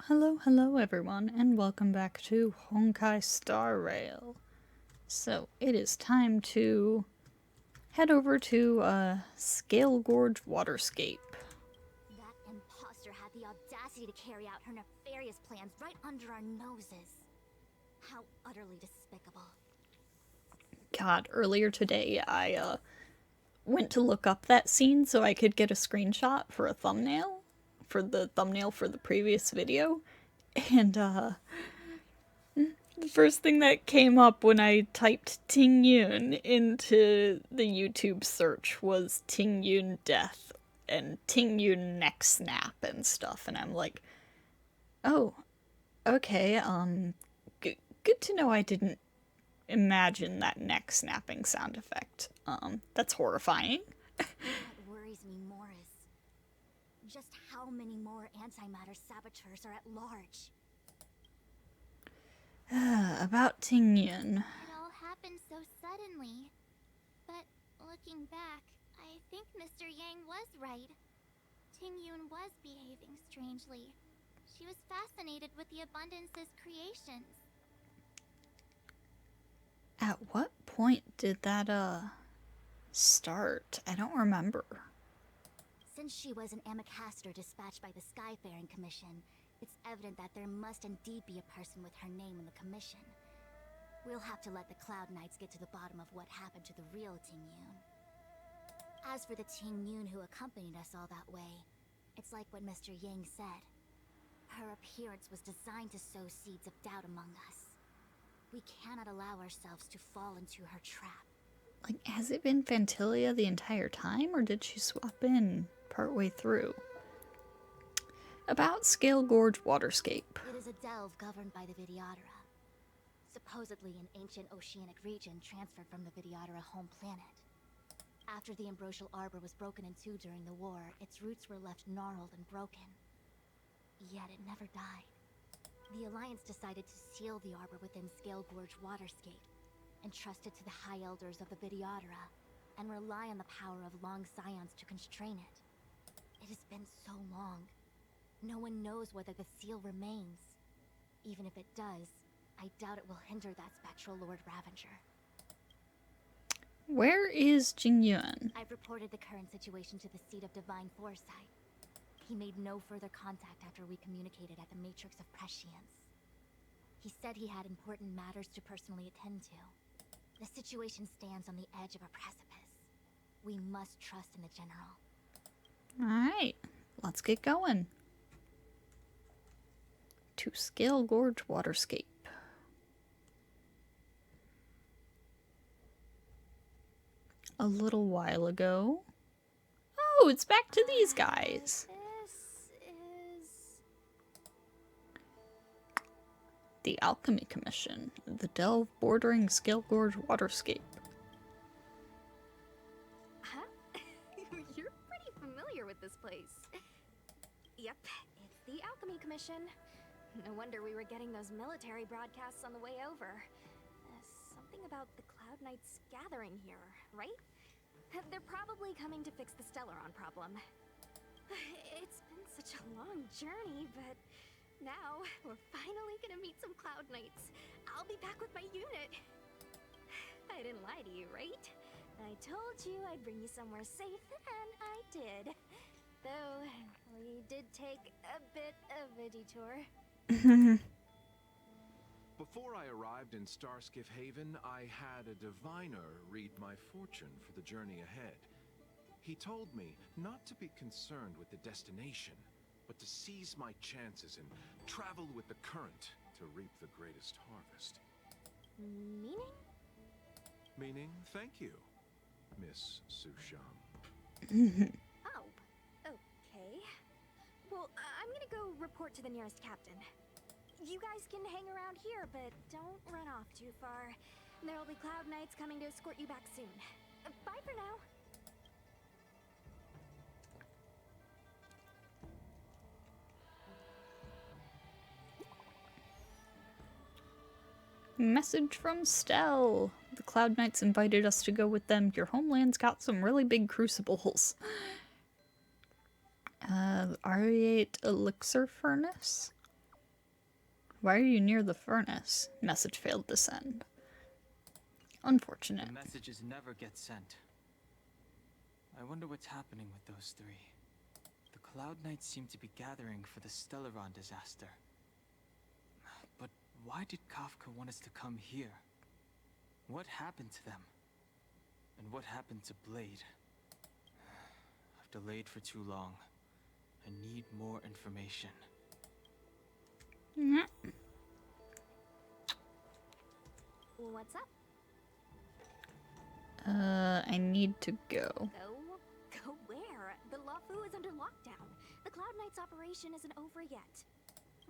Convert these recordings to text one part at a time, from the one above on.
Hello everyone, and welcome back to Honkai Star Rail. So, it is time to head over to, Scale Gorge Waterscape. That imposter had the audacity to carry out her nefarious plans right under our noses. How utterly despicable. God, earlier today I, went to look up that scene so I could get a screenshot for a thumbnail. For the thumbnail for the previous video. And, the first thing that came up when I typed Ting Yun into the YouTube search was Ting Yun death and Ting Yun neck snap and stuff, and I'm like, oh, okay, good to know I didn't imagine that neck snapping sound effect. That's horrifying. What worries me more is just how many more antimatter saboteurs are at large. About Ting Yun. It all happened so suddenly. But looking back, I think Mr. Yang was right. Ting Yun was behaving strangely. She was fascinated with the Abundance's creations. At what point did that, start? I don't remember. Since she was an Amicastor dispatched by the Skyfaring Commission, it's evident that there must indeed be a person with her name in the commission. We'll have to let the Cloud Knights get to the bottom of what happened to the real Ting Yun. As for the Ting Yun who accompanied us all that way, it's like what Mr. Yang said. Her appearance was designed to sow seeds of doubt among us. We cannot allow ourselves to fall into her trap. Like, has it been Fantilia the entire time, or did she swap in partway through? About Scale Gorge Waterscape. It is a delve governed by the Vidyadhara. Supposedly an ancient oceanic region transferred from the Vidyadhara home planet. After the Ambrosial Arbor was broken in two during the war, its roots were left gnarled and broken. Yet it never died. The Alliance decided to seal the arbor within Scale Gorge Waterscape, entrust it to the High Elders of the Vidyadhara, and rely on the power of long scions to constrain it. It has been so long. No one knows whether the seal remains. Even if it does, I doubt it will hinder that spectral Lord Ravenger. Where is Jing Yuan? I've reported the current situation to the Seat of Divine Foresight. He made no further contact after we communicated at the Matrix of Prescience. He said he had important matters to personally attend to. The situation stands on the edge of a precipice. We must trust in the General. Alright, let's get going. To Scale Gorge Waterscape. A little while ago. Oh, it's back to these guys. This is... The Alchemy Commission. The delve bordering Scale Gorge Waterscape. Huh? You're pretty familiar with this place. Yep, it's the Alchemy Commission. No wonder we were getting those military broadcasts on the way over. Something about the Cloud Knights gathering here, right? They're probably coming to fix the Stellaron problem. It's been such a long journey, but now we're finally gonna meet some Cloud Knights. I'll be back with my unit. I didn't lie to you, right? I told you I'd bring you somewhere safe, and I did. Though, we did take a bit of a detour. Before I arrived in Starskiff Haven, I had a diviner read my fortune for the journey ahead. He told me not to be concerned with the destination, but to seize my chances and travel with the current to reap the greatest harvest. Meaning? Meaning, thank you, Miss Susham. Oh, okay. Well, I'm gonna go report to the nearest captain. You guys can hang around here, but don't run off too far. There'll be Cloud Knights coming to escort you back soon. Bye for now. Message from Stell. The Cloud Knights invited us to go with them. Your homeland's got some really big crucibles. R8 Elixir Furnace. Why are you near the furnace? Message failed to send. Unfortunate. The messages never get sent. I wonder what's happening with those three. The Cloud Knights seem to be gathering for the Stellaron disaster. But why did Kafka want us to come here? What happened to them? And what happened to Blade? I've delayed for too long. I need more information. What's up? I need to go. Go where? The Luofu is under lockdown. The Cloud Knights operation isn't over yet.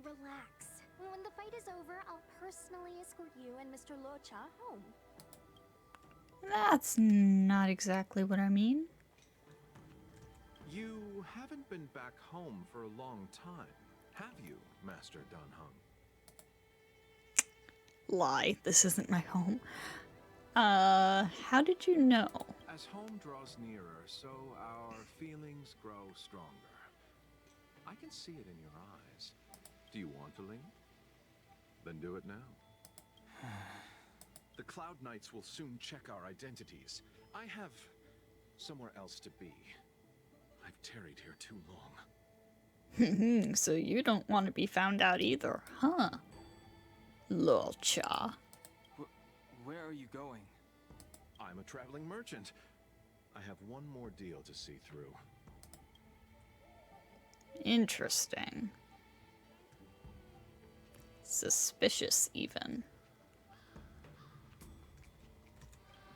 Relax. When the fight is over, I'll personally escort you and Mr. Luocha home. That's not exactly what I mean. You haven't been back home for a long time, have you, Master Dan Heng? Lie, this isn't my home. How did you know? As home draws nearer, so our feelings grow stronger. I can see it in your eyes. Do you want to leave? Then do it now. The Cloud Knights will soon check our identities. I have somewhere else to be. I've tarried here too long. So you don't want to be found out either, huh? Luocha. Where are you going? I'm a traveling merchant. I have one more deal to see through. Interesting. Suspicious, even.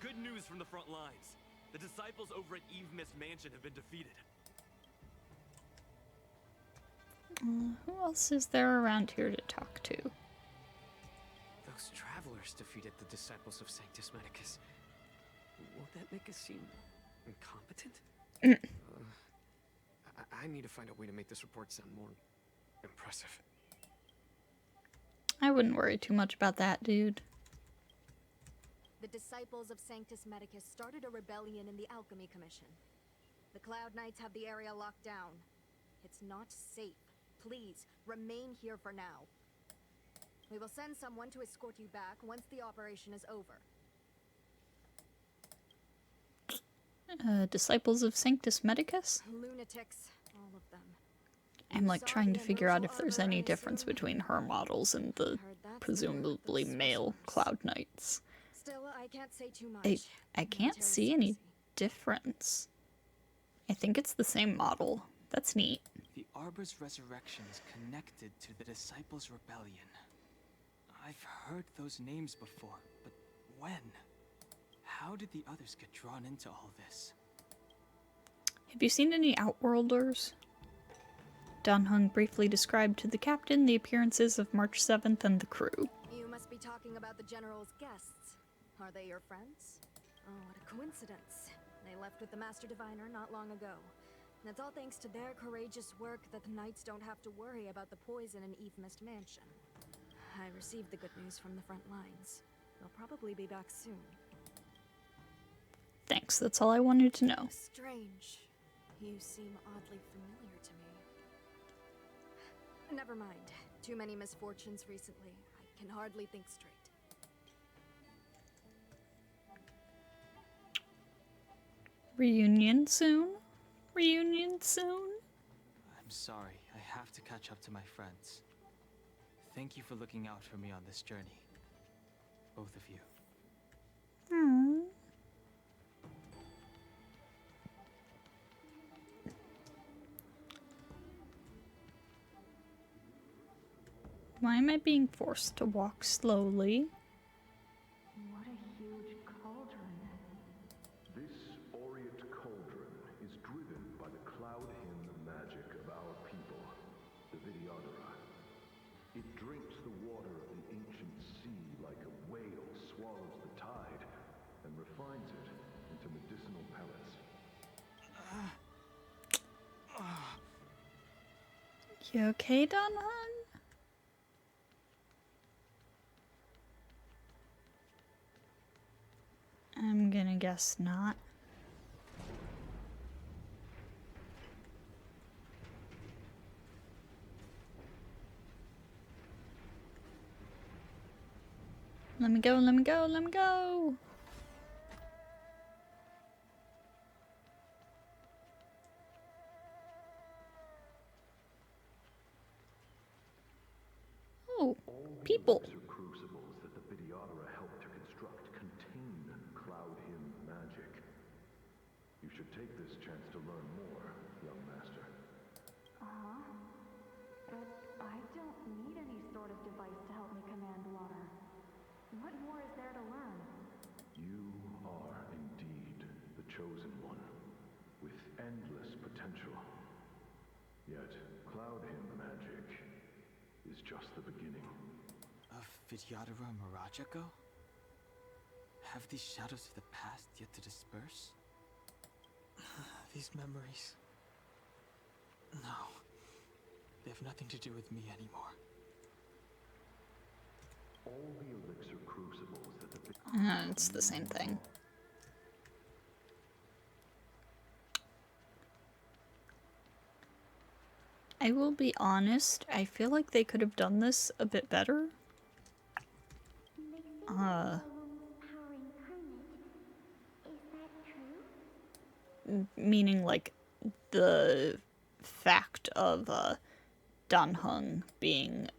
Good news from the front lines. The disciples over at Eve Mist Mansion have been defeated. Who else is there around here to talk to? Those travelers defeated the disciples of Sanctus Medicus. Won't that make us seem incompetent? I need to find a way to make this report sound more impressive. I wouldn't worry too much about that, dude. The disciples of Sanctus Medicus started a rebellion in the Alchemy Commission. The Cloud Knights have the area locked down. It's not safe. Please, remain here for now. We will send someone to escort you back once the operation is over. Disciples of Sanctus Medicus? Lunatics, all of them. I'm like trying to figure out if there's any difference between her models and the presumably male Cloud Knights. Still, I can't say too much. I can't see any difference. I think it's the same model. That's neat. The Arbor's resurrection is connected to the Disciples' Rebellion. I've heard those names before, but when? How did the others get drawn into all this? Have you seen any Outworlders? Dan Heng briefly described to the captain the appearances of March 7th and the crew. You must be talking about the General's guests. Are they your friends? Oh, what a coincidence. They left with the Master Diviner not long ago. And it's all thanks to their courageous work that the Knights don't have to worry about the poison in Eve Mist Mansion. I received the good news from the front lines. They'll probably be back soon. Thanks, that's all I wanted to know. Strange. You seem oddly familiar to me. Never mind. Too many misfortunes recently. I can hardly think straight. Reunion soon? Reunion soon? I'm sorry, I have to catch up to my friends. Thank you for looking out for me on this journey. Both of you. Why am I being forced to walk slowly? What a huge cauldron. This aureate cauldron is driven by the cloud hymn magic of our people, the Vidyadhara. It drinks the water of the ancient sea like a whale swallows the tide, and refines it into medicinal pellets. You okay, Dan Heng? I'm gonna guess not. Let me go, let me go, let me go! Oh, people. Elixir crucibles that the Vidyadhara helped to construct contain Cloud Hymn magic. You should take this chance to learn more, young master. But I don't need any sort of device to help me command water. What more is there to learn? You are indeed the chosen one, with endless potential. Yet, Cloud Hymn magic is just the beginning. Of Vidyadhara Mirajago? Have these shadows of the past yet to disperse? These memories... No. They have nothing to do with me anymore. All the elixir crucibles that the It's the same thing. I will be honest, I feel like they could have done this a bit better. Meaning like the fact of Dan Heng being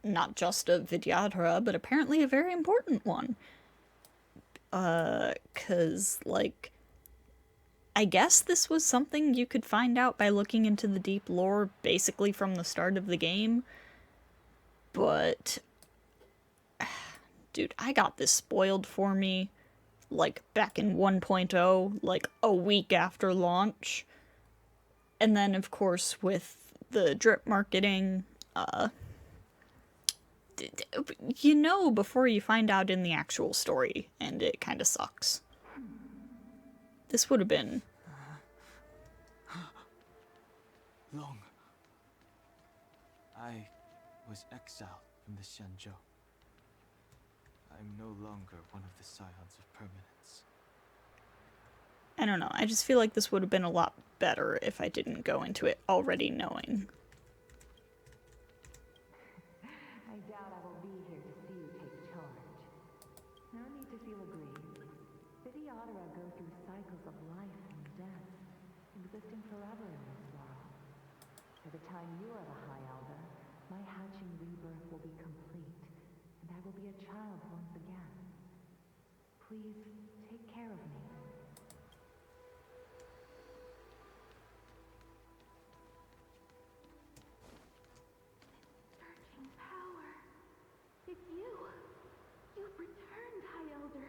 not just a Vidyadhara, but apparently a very important one. 'Cause like, I guess this was something you could find out by looking into the deep lore basically from the start of the game. But, dude, I got this spoiled for me, like, back in 1.0, like, a week after launch. And then, of course, with the drip marketing, you know before you find out in the actual story, and it kind of sucks. This would have been... Long. I was exiled from the Xianzhou. I'm no longer one of the scions of permanence. I don't know, I just feel like this would have been a lot better if I didn't go into it already knowing. I doubt I will be here to see you take charge. No need to feel aggrieved. Vidyadhara go through cycles of life and death, existing forever in this world. By the time you are the High Elder, my hatching rebirth will be complete, and I will be a child once again. Please, take care of me. Surging power. It's you. You've returned, High Elder.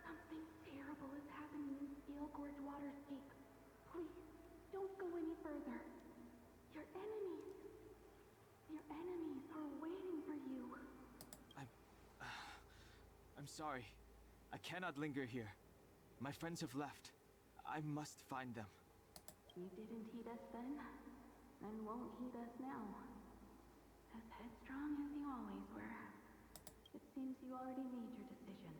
Something terrible is happening in Scale Gorge Waterscape. Please, don't go any further. Your enemies are waiting for you. I'm sorry. I cannot linger here. My friends have left. I must find them. You didn't heed us then, and won't heed us now. As headstrong as you always were. It seems you already made your decision.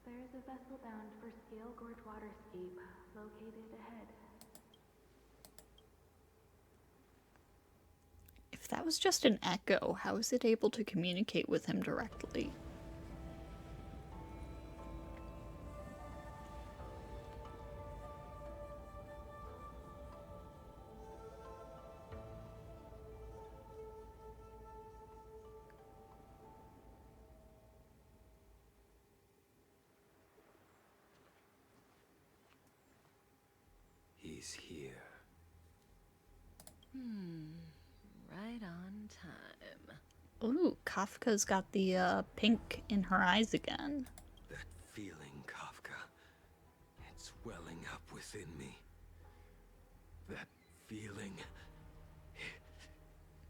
There is a vessel bound for Scale Gorge Waterscape, located ahead. If that was just an echo, how is it able to communicate with him directly? He's here. Right on time. Ooh, Kafka's got the pink in her eyes again. That feeling, Kafka. It's welling up within me. That feeling.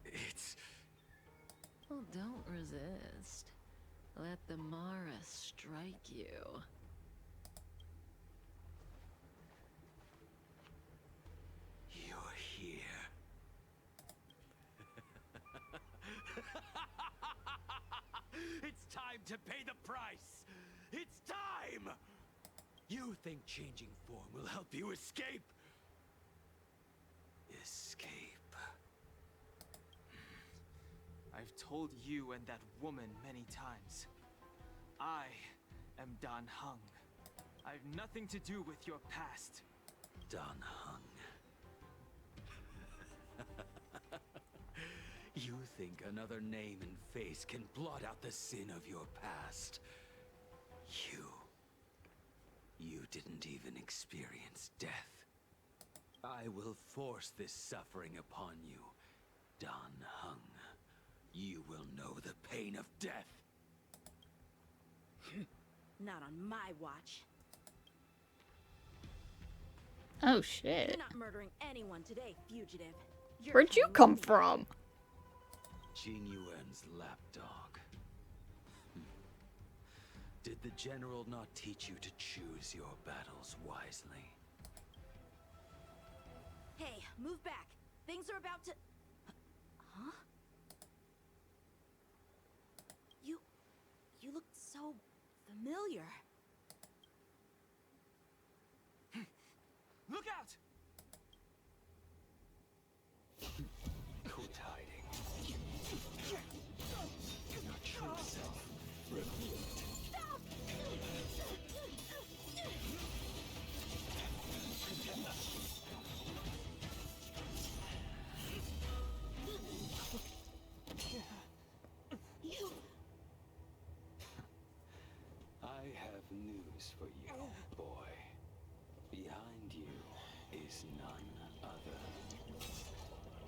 It's... Well, don't resist. Let the Mara strike you. You're here. It's time to pay the price! It's time! You think changing form will help you escape? Escape. I've told you and that woman many times. I am Dan Heng. I've nothing to do with your past. Dan Heng. You think another name and face can blot out the sin of your past? You didn't even experience death. I will force this suffering upon you, Dan Heng. You will know the pain of death. Not on my watch. Oh shit. You're not murdering anyone today, fugitive. Where'd you come from? Jing Yuan's lapdog. Did the general not teach you to choose your battles wisely? Hey, move back. Things are about to... Huh? You look so familiar. Look out! Good hiding. Your true self revealed. I have news for you, boy. Behind you is none other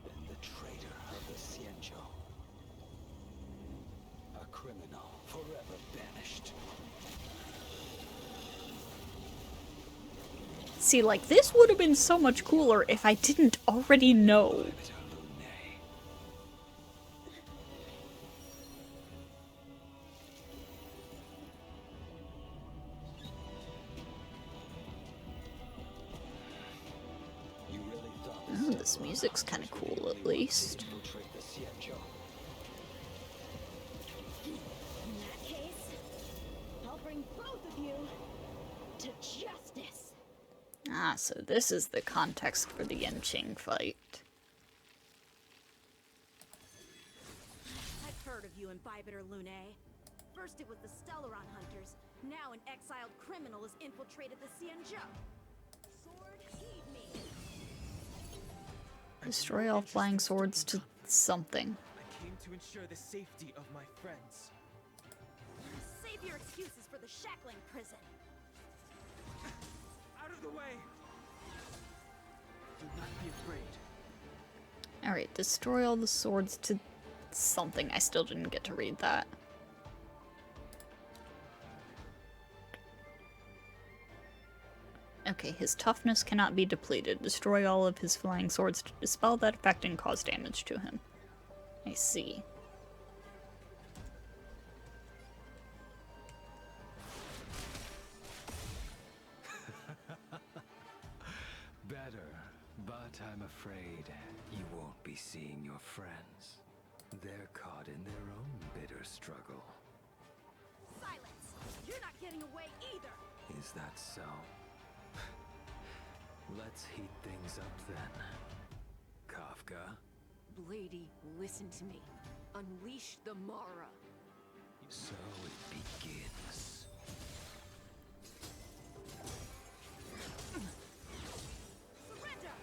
than the traitor of the Xianzhou. A criminal forever banished. See, like, this would have been so much cooler if I didn't already know. IMBIBITOR LUNAE. You really thought This music's kind of cool, at least. infiltrate the Xianzhou? In that case, I'll bring both of you to justice. Ah, so this is the context for the Yenqing fight. I've heard of you, IMBIBITOR LUNAE. First it was the Stellaron hunters. Now an exiled criminal has infiltrated the Xianzhou. Sword, heed me. Destroy all flying swords to something. I came to ensure the safety of my friends. Save your excuses for the shackling prison. Out of the way! Do not be afraid. Alright, destroy all the swords to something. I still didn't get to read that. Okay, his toughness cannot be depleted. Destroy all of his flying swords to dispel that effect and cause damage to him. I see. Better, but I'm afraid you won't be seeing your friends. They're caught in their own bitter struggle. Silence! You're not getting away either! Is that so? Let's heat things up then. Kafka? Blady, listen to me. Unleash the Mara. So it begins. Surrender!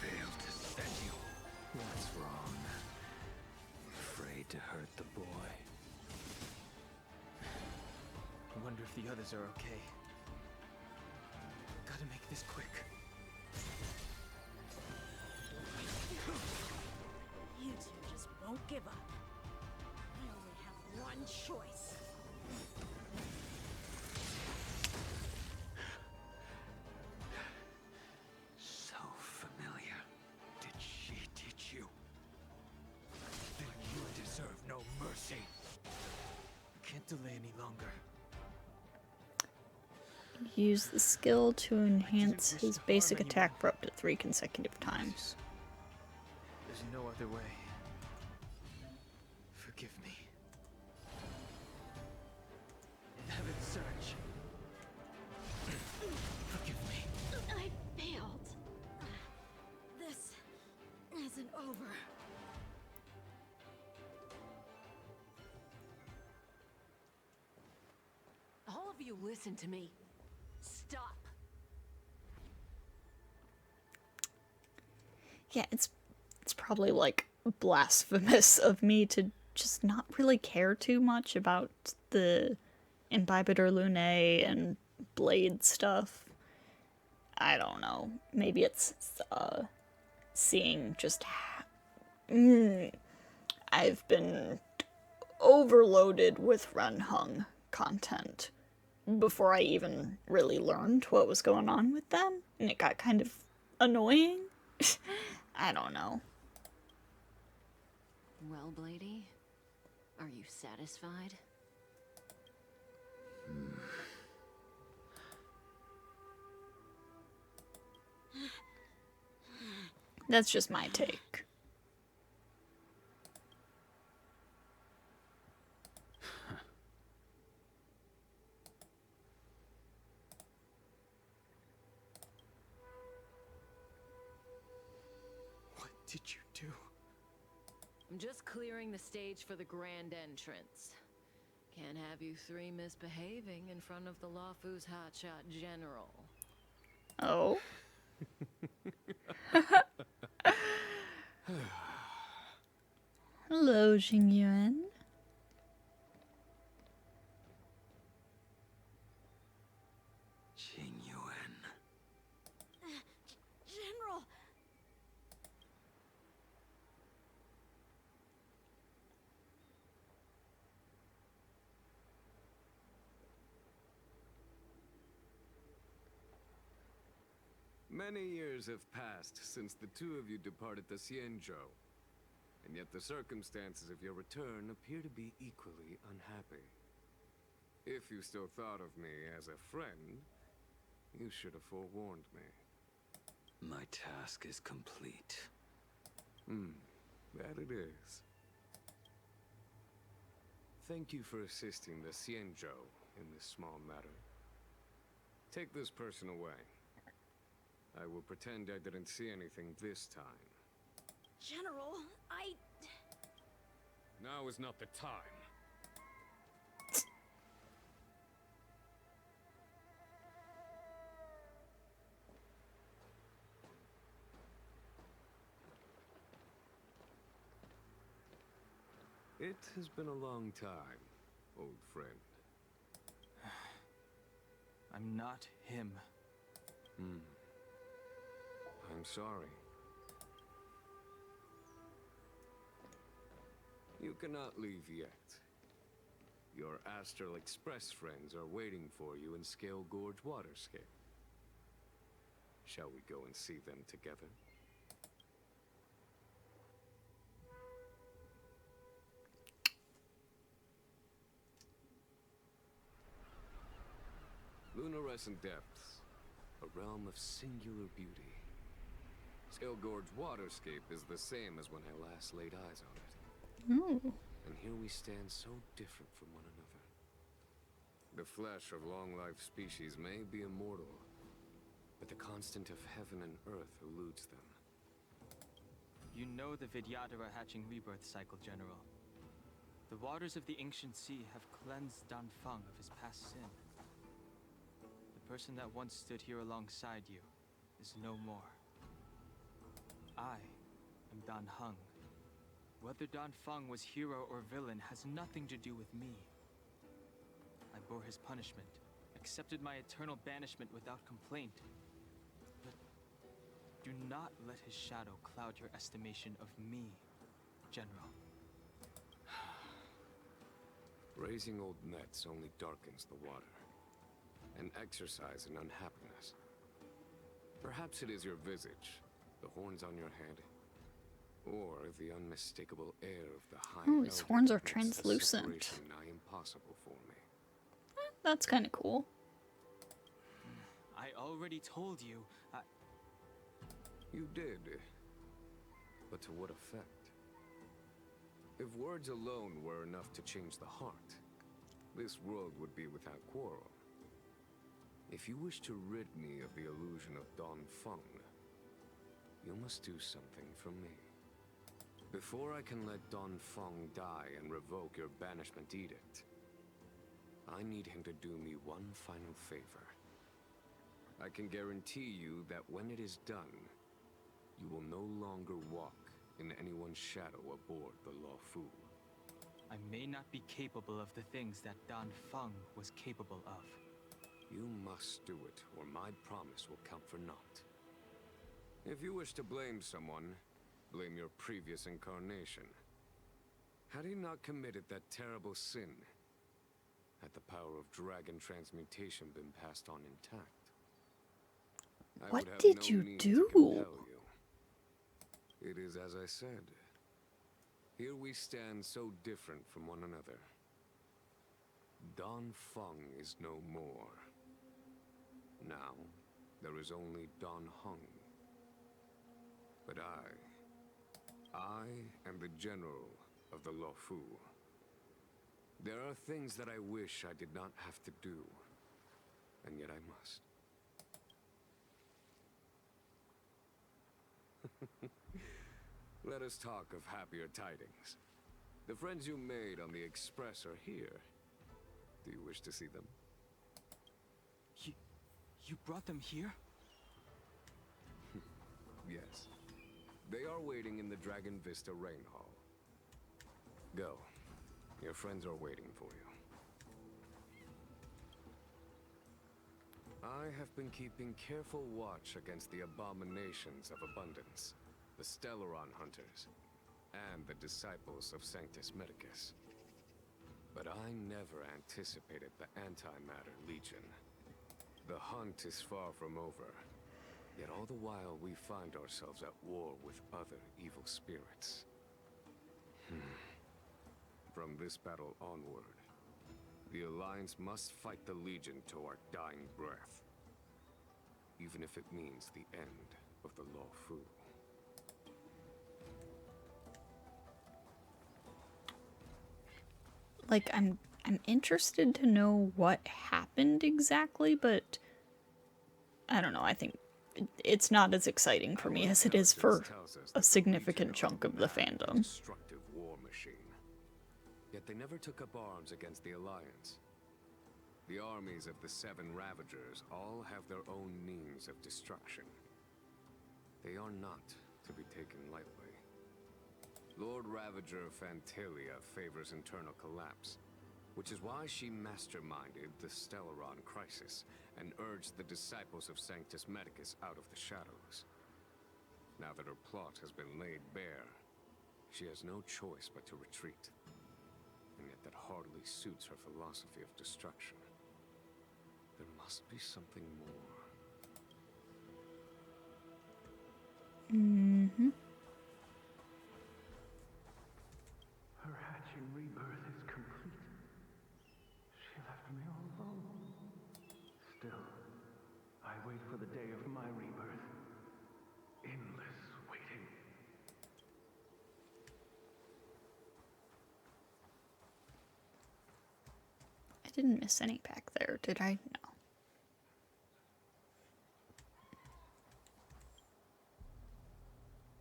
Failed to set you. What's wrong? Afraid to hurt the boy? I wonder if the others are okay. Gotta make this quick. You two just won't give up. I only have one choice. So familiar. Did she teach you? Then you deserve no mercy. Can't delay any longer. Use the skill to enhance his basic attack for up to 3 consecutive times. There's no other way. Forgive me. In heaven's search. Forgive me. you listen to me? Stop. Yeah, it's probably like blasphemous of me to just not really care too much about the Imbibitor Lunae and Blade stuff. I don't know. Maybe it's seeing just I've been overloaded with Ren Heng content before I even really learned what was going on with them, and it got kind of annoying. I don't know. Well, Bladey, are you satisfied? That's just my take. What did you do? I'm just clearing the stage for the grand entrance. Can't have you three misbehaving in front of the Luofu's hotshot general. Oh. Hello, Xingyuan. Xingyuan. General! Many years have passed since the two of you departed the Xianzhou, and yet the circumstances of your return appear to be equally unhappy. If you still thought of me as a friend, you should have forewarned me. My task is complete. That it is. Thank you for assisting the Xianzhou in this small matter. Take this person away. I will pretend I didn't see anything this time. General, Now is not the time. It has been a long time, old friend. I'm not him. I'm sorry. You cannot leave yet. Your Astral Express friends are waiting for you in Scale Gorge Waterscape. Shall we go and see them together? Lunarescent Depths, a realm of singular beauty. Scale Gorge Waterscape is the same as when I last laid eyes on it. And here we stand so different from one another. The flesh of long-lived species may be immortal, but the constant of heaven and earth eludes them. You know the Vidyadhara hatching rebirth cycle, General. The waters of the ancient sea have cleansed Danfeng of his past sin. The person that once stood here alongside you is no more. I am Dan Heng. Whether Danfeng was hero or villain has nothing to do with me. I bore his punishment, accepted my eternal banishment without complaint. But do not let his shadow cloud your estimation of me, General. Raising old nets only darkens the water. An exercise in unhappiness. Perhaps it is your visage, the horns on your head, or the unmistakable air of the high. Oh, his horns are translucent. Nigh impossible for me. That's kind of cool. I already told you. You did. But to what effect? If words alone were enough to change the heart, this world would be without quarrel. If you wish to rid me of the illusion of Danfeng, you must do something for me. Before I can let Danfeng die and revoke your banishment edict, I need him to do me one final favor. I can guarantee you that when it is done, you will no longer walk in anyone's shadow aboard the Luofu. I may not be capable of the things that Dan Feng was capable of. You must do it, or my promise will count for naught. If you wish to blame someone, blame your previous incarnation. Had he not committed that terrible sin, had the power of dragon transmutation been passed on intact, what did you do? It is as I said. Here we stand so different from one another. Dan Feng is no more. Now, there is only Dan Heng. But I am the general of the Luofu. There are things that I wish I did not have to do, and yet I must. Let us talk of happier tidings. The friends you made on the Express are here. Do you wish to see them? You brought them here? Yes. They are waiting in the Dragon Vista Rain Hall. Go. Your friends are waiting for you. I have been keeping careful watch against the abominations of abundance, the Stellaron Hunters, and the disciples of Sanctus Medicus. But I never anticipated the Antimatter Legion. The hunt is far from over, yet all the while we find ourselves at war with other evil spirits. From this battle onward, the Alliance must fight the Legion to our dying breath, even if it means the end of the Luofu. Like, I'm interested to know what happened exactly, but I don't know, I think it's not as exciting for me as it is for a significant chunk of the fandom. Destructive war machine. Yet they never took up arms against the Alliance. The armies of the Seven Ravagers all have their own means of destruction. They are not to be taken lightly. Lord Ravager Fantalia favors internal collapse, which is why she masterminded the Stellaron crisis and urged the disciples of Sanctus Medicus out of the shadows. Now that her plot has been laid bare, she has no choice but to retreat. And yet that hardly suits her philosophy of destruction. There must be something more. Mm-hmm. Her hatching rebirth is complete. She left me all alone. Still, I wait for the day of my rebirth. Endless waiting. I didn't miss any back there, did I? No.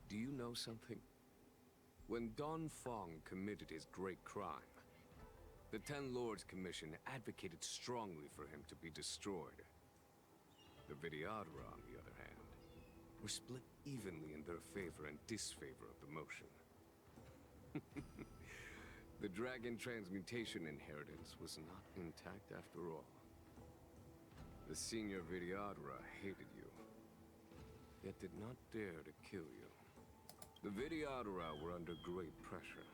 Do you know something? When Dan Feng committed his great crime, the Ten Lords Commission advocated strongly for him to be destroyed. The Vidyadhara, on the other hand, were split evenly in their favor and disfavor of the motion. The dragon transmutation inheritance was not intact after all. The senior Vidyadhara hated you, yet did not dare to kill you. The Vidyadhara were under great pressure.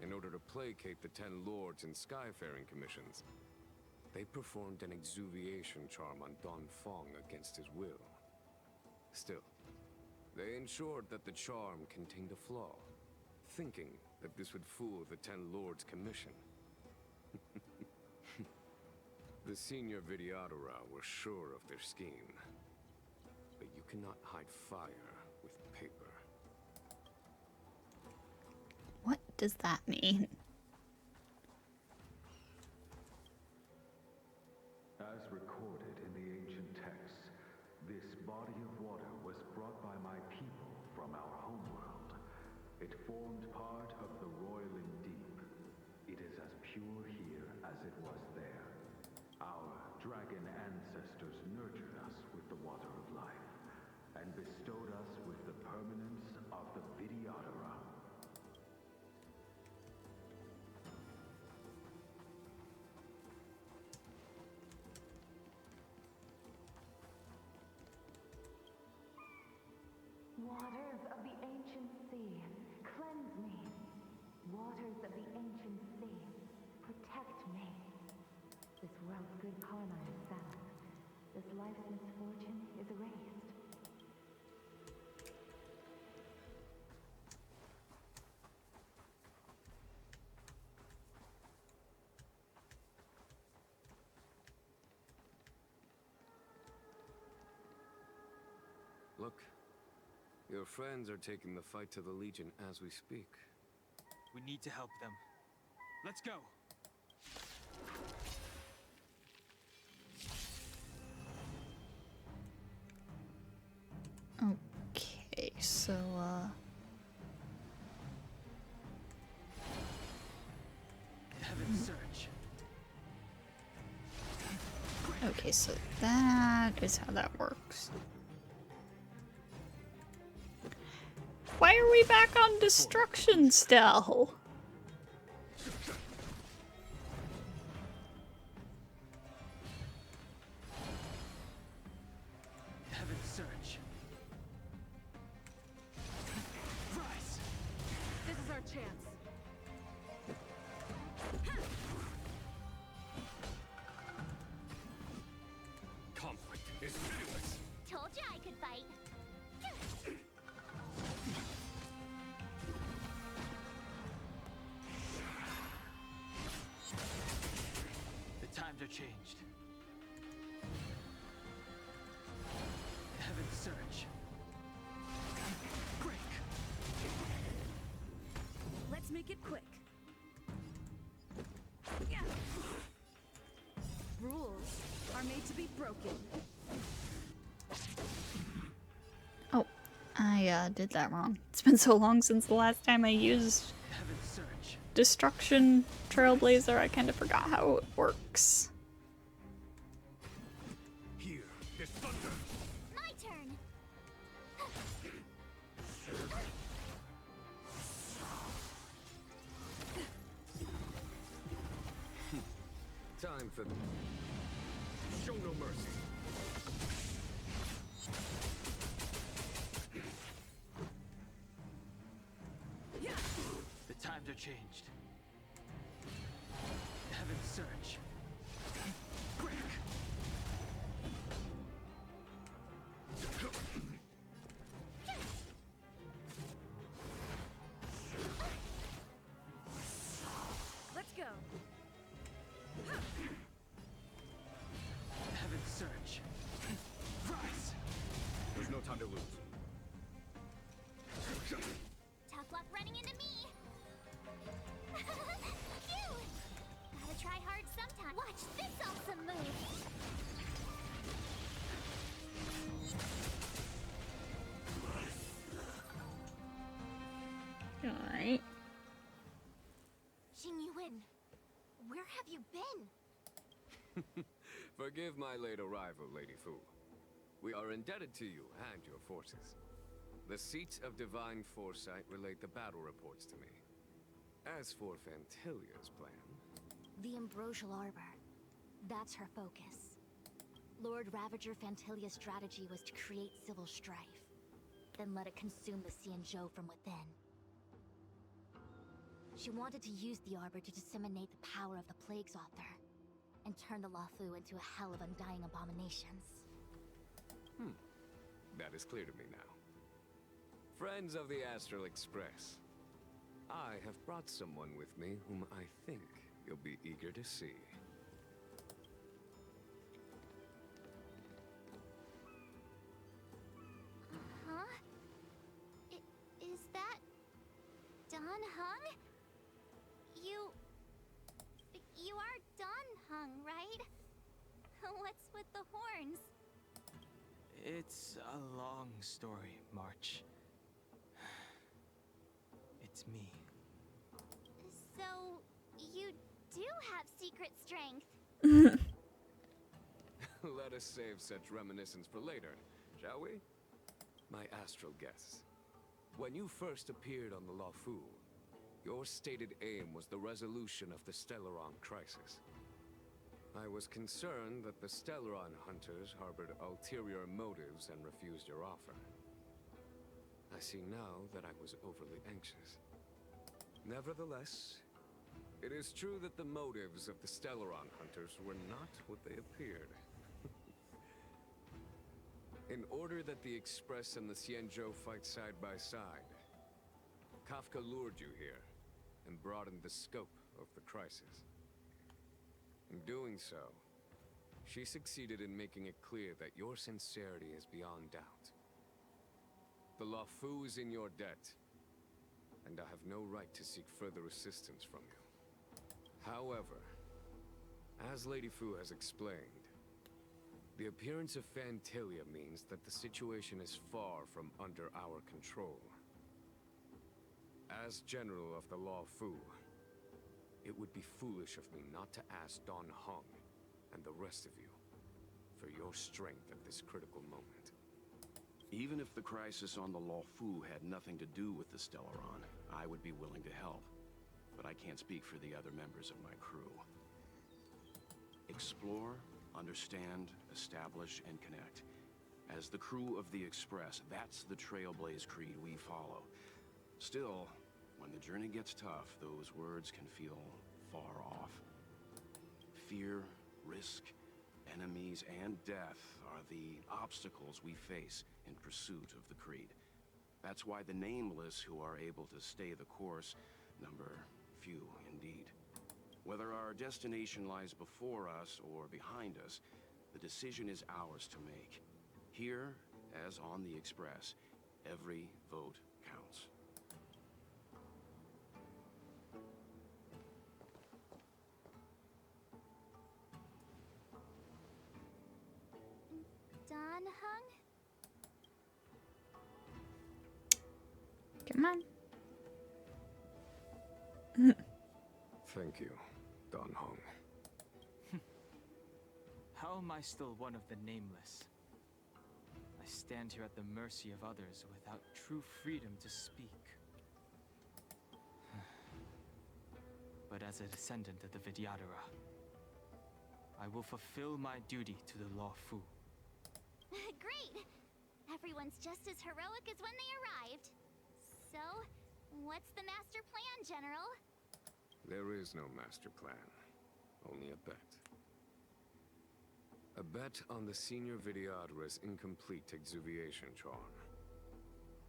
In order to placate the Ten Lords and Skyfaring Commissions, they performed an exuviation charm on Dan Feng against his will. Still, they ensured that the charm contained a flaw, thinking that this would fool the Ten Lords Commission. The senior Vidyadhara were sure of their scheme. But you cannot hide fire with paper. What does that mean? As recorded in the ancient texts, this body of water was brought by my people from our homeworld. It formed part of the roiling deep. It is as pure here as it was there. ancestors nurtured us with the water of life, and bestowed us with the permanence of the Vidyadhara. Waters of the ancient sea, cleanse me. Waters of the ancient sea, protect me. This world's good karma is settled. This life's misfortune is erased. Look, your friends are taking the fight to the Legion as we speak. We need to help them. Let's go! Okay, so, Heaven's Surge. okay, so that is how that works. Why are we back on destruction still? Heaven's Surge. Rise! This is our chance. Conflict is meaningless. Told ya I could fight. The times are changed. Heaven's Surge. Break! Let's make it quick. Rules are made to be broken. Oh, I did that wrong. It's been so long since the last time I used Heaven's Surge. Destruction Trailblazer, I kind of forgot how it works. Here is thunder. My turn. Time for them. Show no mercy. The times are changed. Heaven's Surge. Break! Let's go. Heaven's Surge. Rise! There's no time to lose. Tough luck running into me. Phew. Gotta try hard sometime. Watch this awesome move. Alright. Xingyuan, where have you been? Forgive my late arrival, Lady Fu. We are indebted to you and your forces. The seats of divine foresight relate the battle reports to me. As for Fantilia's plan... The Ambrosial Arbor. That's her focus. Lord Ravager Fantilia's strategy was to create civil strife, then let it consume the Xianzhou from within. She wanted to use the Arbor to disseminate the power of the Plague's author, and turn the Luofu into a hell of undying abominations. That is clear to me now. Friends of the Astral Express, I have brought someone with me whom I think you'll be eager to see. Huh? Is that... Don Hung? You are Don Hung, right? What's with the horns? It's a long story, March. It's me. So, you do have secret strength. Let Let us save such reminiscence for later, shall we? My astral guess. When you first appeared on the Luofu, your stated aim was the resolution of the Stellaron crisis. I was concerned that the Stellaron hunters harbored ulterior motives and refused your offer. I see now that I was overly anxious. Nevertheless, it is true that the motives of the Stellaron hunters were not what they appeared. In order that the Express and the Xianzhou fight side by side, Kafka lured you here and broadened the scope of the crisis. In doing so, she succeeded in making it clear that your sincerity is beyond doubt. The Luofu is in your debt, and I have no right to seek further assistance from you. However, as Lady Fu has explained, the appearance of Phantilia means that the situation is far from under our control. As General of the Luofu, it would be foolish of me not to ask Dan Heng and the rest of you for your strength at this critical moment. Even if the crisis on the Luofu had nothing to do with the Stellaron, I would be willing to help. But I can't speak for the other members of my crew. Explore, understand, establish, and connect. As the crew of the Express, that's the Trailblaze creed we follow. Still, when the journey gets tough, those words can feel far off. Fear, risk, enemies, and death are the obstacles we face in pursuit of the creed. That's why the nameless who are able to stay the course number few indeed. Whether our destination lies before us or behind us, the decision is ours to make. Here, as on the Express, every vote counts. Dan Heng? Come on. Thank you, Dan Heng. How am I still one of the nameless? I stand here at the mercy of others without true freedom to speak. But as a descendant of the Vidyadhara, I will fulfill my duty to the Luofu. Great! Everyone's just as heroic as when they arrived. So, what's the master plan, General? There is no master plan, only a bet. A bet on the Senior Vidyadhara's incomplete exuviation charm.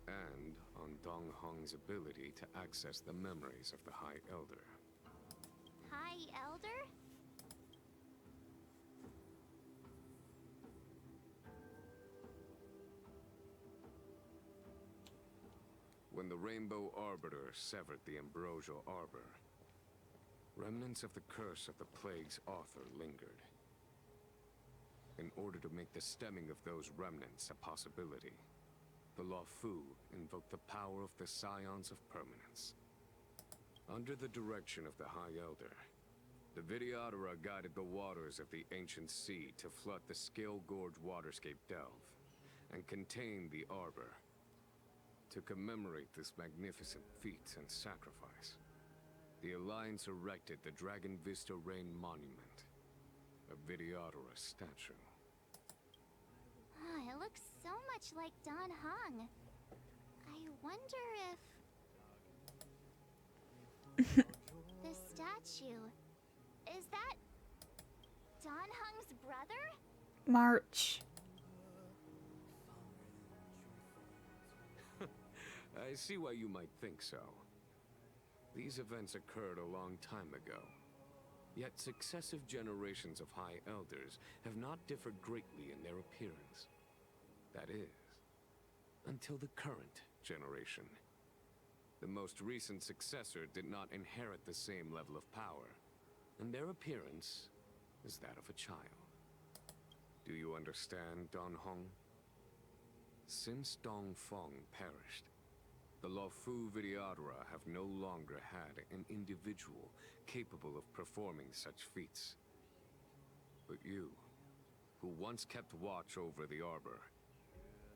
And on Dan Heng's ability to access the memories of the High Elder. High Elder? When the Rainbow Arbiter severed the Ambrosial Arbor, remnants of the curse of the Plague's author lingered. In order to make the stemming of those remnants a possibility, the Luofu invoked the power of the Scions of Permanence. Under the direction of the High Elder, the Vidyadhara guided the waters of the ancient sea to flood the Scale Gorge waterscape delve and contain the Arbor. To commemorate this magnificent feat and sacrifice, the Alliance erected the Dragon Vista Rain Monument, a Vidyadhara statue. Oh, it looks so much like Dan Heng. I wonder if... the statue... is that... Dan Heng's brother? March. I see why you might think so. These events occurred a long time ago. Yet successive generations of High Elders have not differed greatly in their appearance. That is, until the current generation. The most recent successor did not inherit the same level of power, and their appearance is that of a child. Do you understand, Dan Heng? Since Dongfeng perished, the Luofu Vidyadhara have no longer had an individual capable of performing such feats. But you, who once kept watch over the arbor,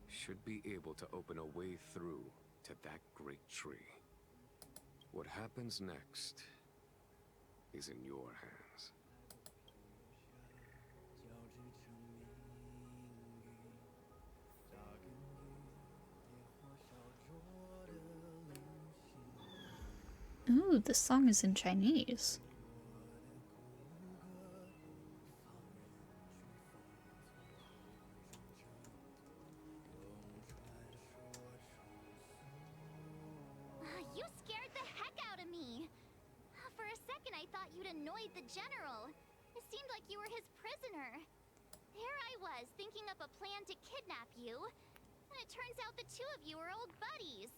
should be able to open a way through to that great tree. What happens next is in your hands. Ooh, this song is in Chinese. You scared the heck out of me. For a second, I thought you'd annoyed the general. It seemed like you were his prisoner. Here I was, thinking up a plan to kidnap you, and it turns out the two of you are old buddies.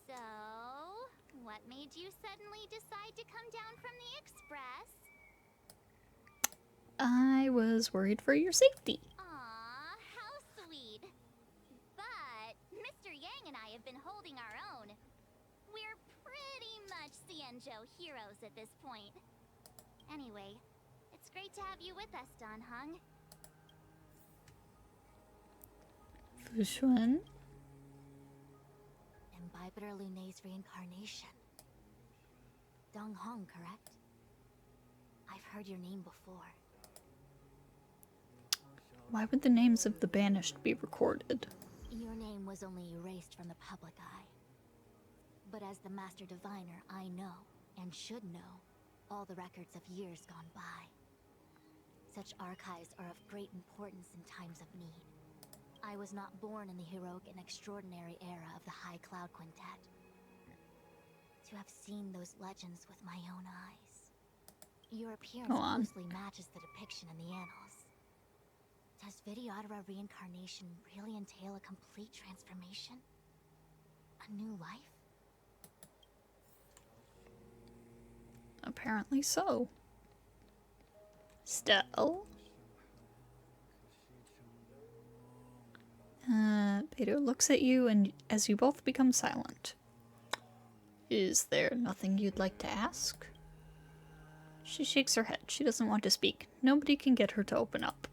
So, what made you suddenly decide to come down from the express? I was worried for your safety. Aw, how sweet. But Mr. Yang and I have been holding our own. We're pretty much Xianzhou heroes at this point. Anyway, it's great to have you with us, Dan Heng. Fushun? IMBIBITOR LUNAE's reincarnation. Dan Heng, correct? I've heard your name before. Why would the names of the banished be recorded? Your name was only erased from the public eye. But as the Master Diviner, I know, and should know, all the records of years gone by. Such archives are of great importance in times of need. I was not born in the heroic and extraordinary era of the High Cloud Quintet. To have seen those legends with my own eyes. Your appearance closely matches the depiction in the annals. Does Vidyadhara reincarnation really entail a complete transformation? A new life? Apparently so. Stell? Beidou looks at you and as you both become silent. Is there nothing you'd like to ask? She shakes her head. She doesn't want to speak. Nobody can get her to open up.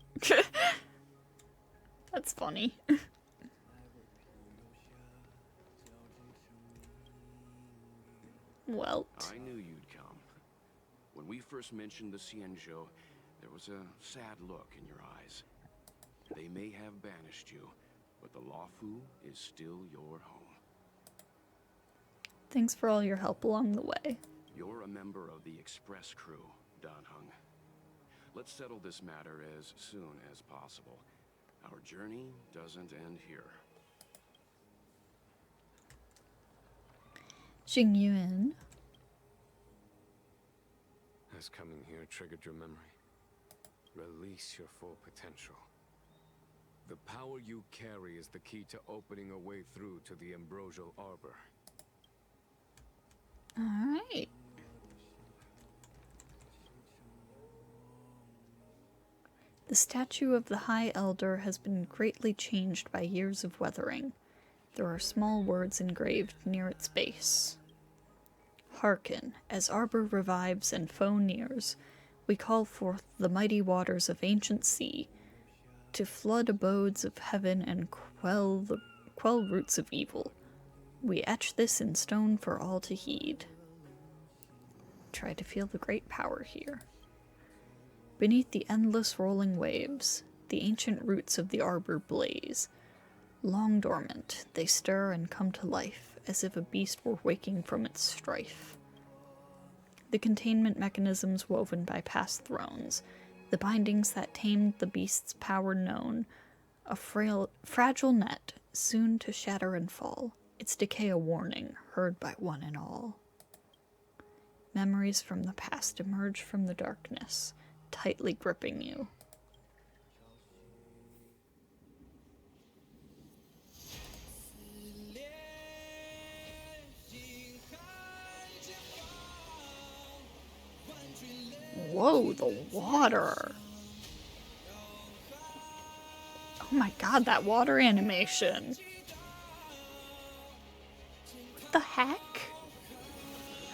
That's funny. Well, I knew you'd come. When we first mentioned the Xianzhou, there was a sad look in your eyes. They may have banished you, but the Luofu is still your home. Thanks for all your help along the way. You're a member of the Express crew, Dan Heng. Let's settle this matter as soon as possible. Our journey doesn't end here. Jingyuan. Has coming here triggered your memory? Release your full potential. The power you carry is the key to opening a way through to the ambrosial arbor. Alright. The statue of the High Elder has been greatly changed by years of weathering. There are small words engraved near its base. Hearken, as Arbor revives and foe nears, we call forth the mighty waters of ancient sea, to flood abodes of heaven and quell roots of evil. We etch this in stone for all to heed. Try to feel the great power here. Beneath the endless rolling waves, the ancient roots of the arbor blaze. Long dormant, they stir and come to life, as if a beast were waking from its strife. The containment mechanisms woven by past thrones, the bindings that tamed the beast's power known, a fragile net, soon to shatter and fall, its decay a warning, heard by one and all. Memories from the past emerge from the darkness, tightly gripping you. Whoa, the water! Oh my god, that water animation! What the heck?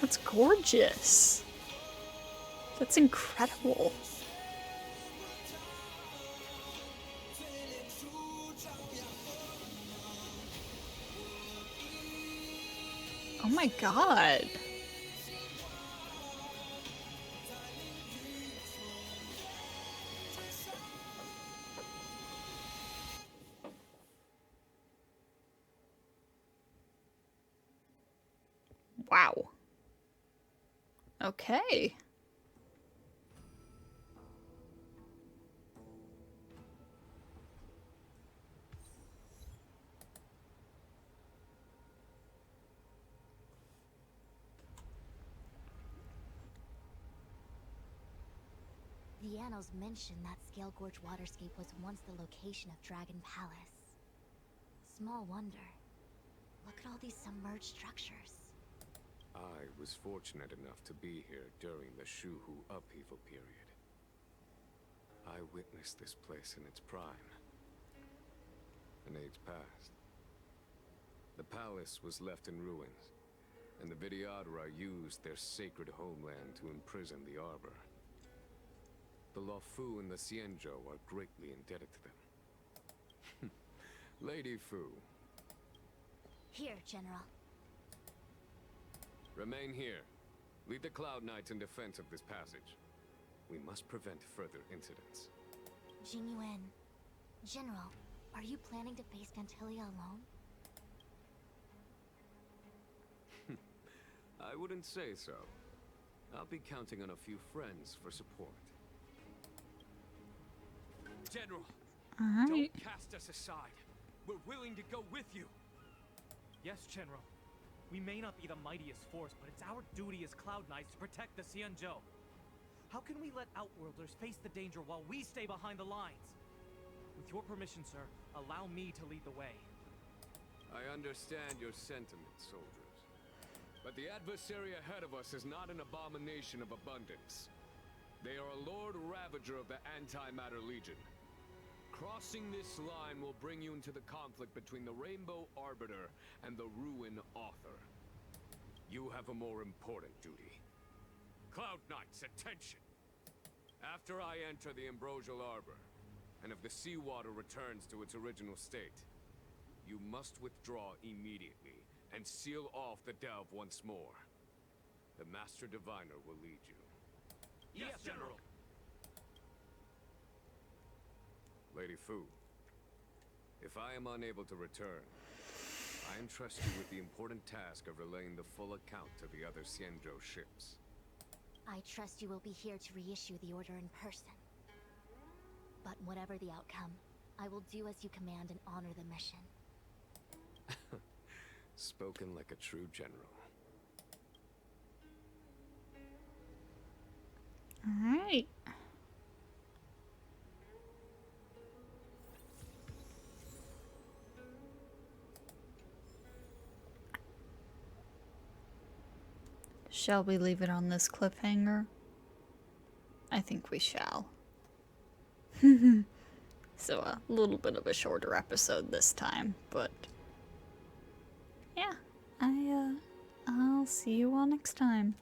That's gorgeous! That's incredible! Oh my god. Wow. Okay. The annals mention that Scale Gorge Waterscape was once the location of Dragon Palace. Small wonder. Look at all these submerged structures. I was fortunate enough to be here during the Shuhu upheaval period. I witnessed this place in its prime. An age past. The palace was left in ruins, and the Vidyadhara used their sacred homeland to imprison the Arbor. The Luofu and the Xianzhou are greatly indebted to them. Lady Fu. Here, General. Remain here. Lead the Cloud Knights in defense of this passage. We must prevent further incidents. Jingyuan. General, are you planning to face Gantilia alone? I wouldn't say so. I'll be counting on a few friends for support. General, Alright. don't cast us aside. We're willing to go with you. Yes, General. We may not be the mightiest force, but it's our duty as Cloud Knights to protect the Xianzhou. How can we let Outworlders face the danger while we stay behind the lines? With your permission, sir, allow me to lead the way. I understand your sentiments, soldiers. But the adversary ahead of us is not an abomination of abundance. They are a Lord Ravager of the Antimatter Legion. Crossing this line will bring you into the conflict between the Rainbow Arbiter and the Ruin Author. You have a more important duty. Cloud Knights, attention! After I enter the Ambrosial Arbor, and if the seawater returns to its original state, you must withdraw immediately and seal off the delve once more. The Master Diviner will lead you. Yes, General! Lady Fu, if I am unable to return, I entrust you with the important task of relaying the full account to the other Xianzhou ships. I trust you will be here to reissue the order in person. But whatever the outcome, I will do as you command and honor the mission. Spoken like a true general. Alright. Shall we leave it on this cliffhanger? I think we shall. So a little bit of a shorter episode this time, but yeah, I'll see you all next time.